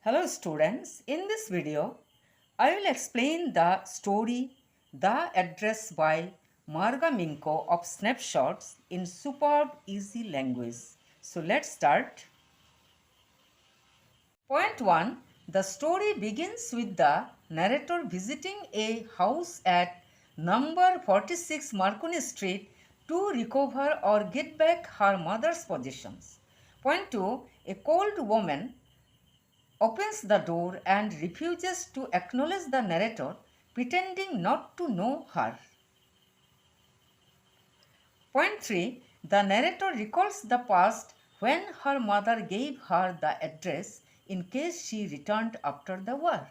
Hello students, in this video I will explain the story The Address by Marga Minko of Snapshots in superb easy language. So let's start. Point 1. The story begins with the narrator visiting a house at number 46 Marconi Street to recover or get back her mother's possessions. Point 2. A cold woman opens the door and refuses to acknowledge the narrator, pretending not to know her. Point 3. The narrator recalls the past when her mother gave her the address in case she returned after the war.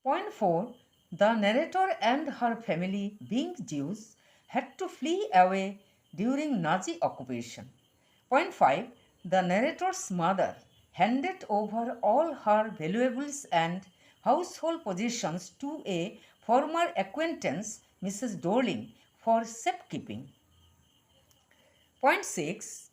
Point 4. The narrator and her family, being Jews, had to flee away during Nazi occupation. Point 5. The narrator's mother handed over all her valuables and household possessions to a former acquaintance, Mrs. Dorling, for safekeeping. Point 6.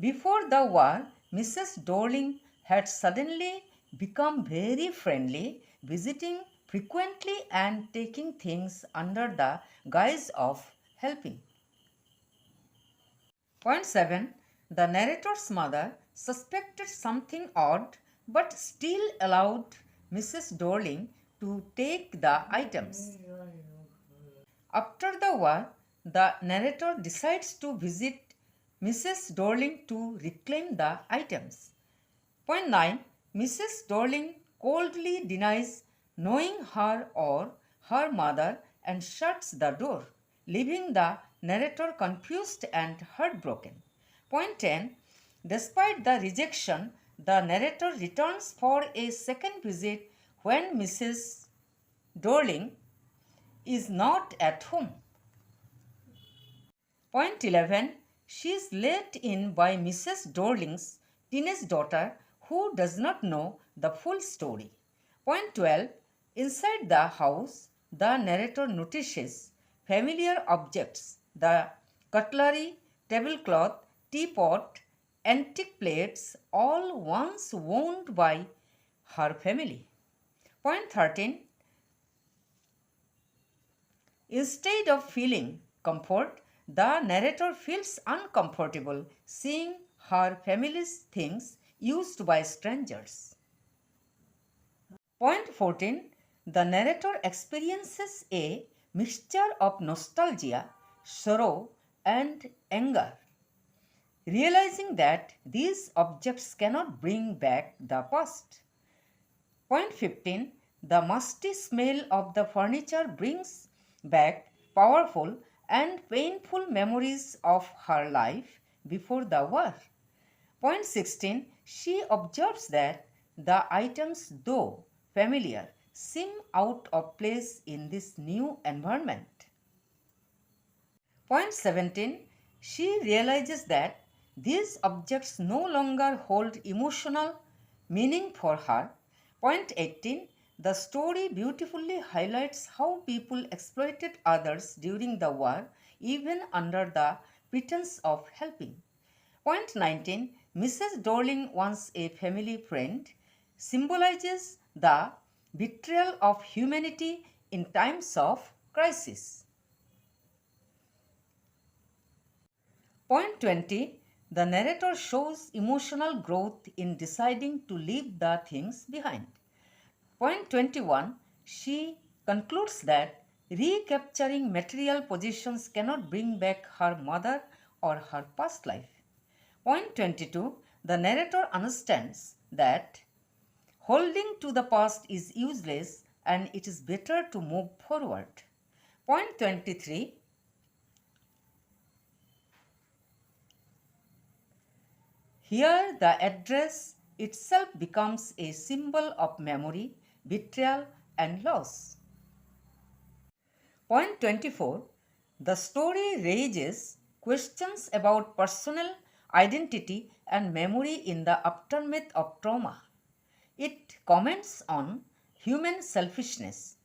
Before the war, Mrs. Dorling had suddenly become very friendly, visiting frequently and taking things under the guise of helping. Point 7. The narrator's mother suspected something odd but still allowed Mrs. Dorling to take the items. After the war, the narrator decides to visit Mrs. Dorling to reclaim the items. Point 9. Mrs. Dorling coldly denies knowing her or her mother and shuts the door, leaving the narrator confused and heartbroken. Point 10. Despite the rejection, the narrator returns for a second visit when Mrs. Dorling is not at home. Point 11. She is let in by Mrs. Dorling's teenage daughter who does not know the full story. Point 12. Inside the house, the narrator notices familiar objects, the cutlery, tablecloth, teapot, antique plates, all once owned by her family. Point 13. Instead of feeling comfort, the narrator feels uncomfortable seeing her family's things used by strangers. Point 14. The narrator experiences a mixture of nostalgia, sorrow, and anger, realizing that these objects cannot bring back the past. Point 15. The musty smell of the furniture brings back powerful and painful memories of her life before the war. Point 16. She observes that the items, though familiar, seem out of place in this new environment. Point 17. She realizes that these objects no longer hold emotional meaning for her. Point 18. The story beautifully highlights how people exploited others during the war, even under the pretense of helping. Point 19. Mrs. Dorling, once a family friend, symbolizes the betrayal of humanity in times of crisis. Point 20. The narrator shows emotional growth in deciding to leave the things behind. Point 21. She concludes that recapturing material possessions cannot bring back her mother or her past life. Point 22. The narrator understands that holding to the past is useless and it is better to move forward. Point 23. Here, the address itself becomes a symbol of memory, betrayal, and loss. Point 24. The story raises questions about personal identity and memory in the aftermath of trauma. It comments on human selfishness.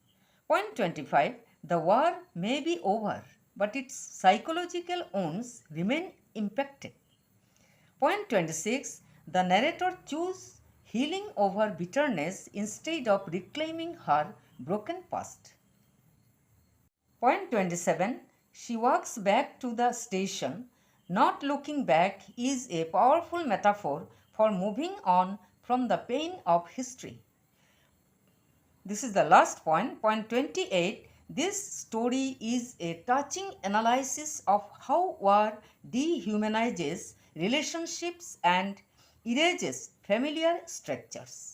Point 25. The war may be over, but its psychological wounds remain impacted. Point 26. The narrator chooses healing over bitterness instead of reclaiming her broken past. Point 27. She walks back to the station. Not looking back is a powerful metaphor for moving on from the pain of history. This is the last point. Point 28. This story is a touching analysis of how war dehumanizes relationships and erases familiar structures.